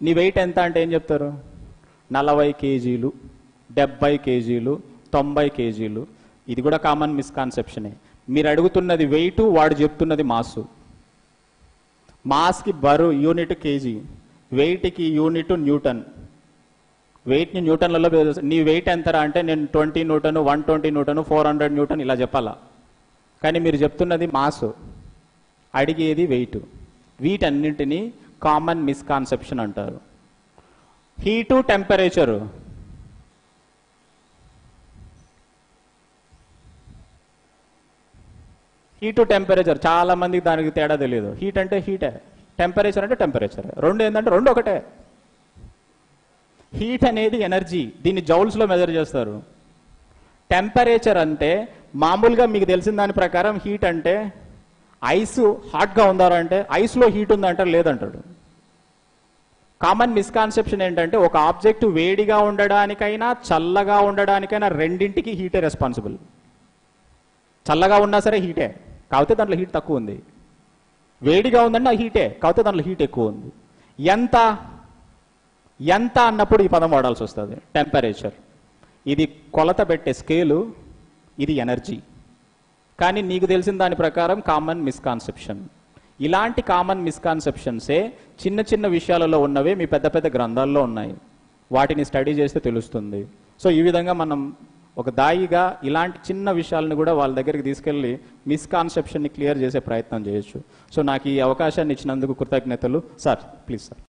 [SPEAKER 1] నీ వెయిట్ ఎంత అంటే ఏం చెప్తారు? 40 కేజీలు, 70 కేజీలు, 90 కేజీలు. ఇది కూడా కామన్ మిస్కాన్సెప్షనే. మీరు అడుగుతున్నది వెయిట్, వాడు చెప్తున్నది మాసు. మాస్కి బరువు యూనిట్ కేజీ, వెయిట్కి యూనిట్ న్యూటన్. వెయిట్ని న్యూటన్లలో, నీ వెయిట్ ఎంతరా అంటే నేను 20 న్యూటన్, 120 న్యూటన్, 400 న్యూటన్ ఇలా చెప్పాలా. కానీ మీరు చెప్తున్నది మాసు, అడిగేది వెయిట్. వీటన్నింటినీ కామన్ మిస్కాన్సెప్షన్ అంటారు. Heat, temperature. హీటు టెంపరేచర్ చాలా మందికి దానికి తేడా తెలియదు. హీట్ అంటే హీటే, టెంపరేచర్ అంటే టెంపరేచర్. రెండు ఏంటంటే రెండు ఒకటే. హీట్ అనేది ఎనర్జీ, దీన్ని జౌల్స్లో మెజర్ చేస్తారు. టెంపరేచర్ అంటే మామూలుగా మీకు తెలిసిన దాని ప్రకారం హీట్ అంటే ఐస్ హాట్గా ఉందారా అంటే ఐస్లో హీట్ ఉందంటారు, లేదంటాడు. కామన్ మిస్కాన్సెప్షన్ ఏంటంటే ఒక ఆబ్జెక్ట్ వేడిగా ఉండడానికైనా చల్లగా ఉండడానికైనా రెండింటికి హీటే రెస్పాన్సిబుల్. చల్లగా ఉన్నా సరే హీటే, కాకపోతే దాంట్లో హీట్ తక్కువ ఉంది. వేడిగా ఉందంటే ఆ హీటే, కాకపోతే దాంట్లో హీట్ ఎక్కువ ఉంది. ఎంత అన్నప్పుడు ఈ పదం వాడాల్సి వస్తుంది, టెంపరేచర్. ఇది కొలత పెట్టే స్కేలు, ఇది ఎనర్జీ. కానీ నీకు తెలిసిన దాని ప్రకారం కామన్ మిస్కాన్సెప్షన్. ఇలాంటి కామన్ మిస్కాన్సెప్షన్సే చిన్న చిన్న విషయాలలో ఉన్నవే మీ పెద్ద పెద్ద గ్రంథాల్లో ఉన్నాయి. వాటిని స్టడీ చేస్తే తెలుస్తుంది. సో ఈ విధంగా మనం ఒక దాయిగా ఇలాంటి చిన్న విషయాలను కూడా వాళ్ళ దగ్గరికి తీసుకెళ్ళి మిస్కాన్సెప్షన్ని క్లియర్ చేసే ప్రయత్నం చేయొచ్చు. సో నాకు ఈ అవకాశాన్ని ఇచ్చినందుకు కృతజ్ఞతలు సార్. Please sir.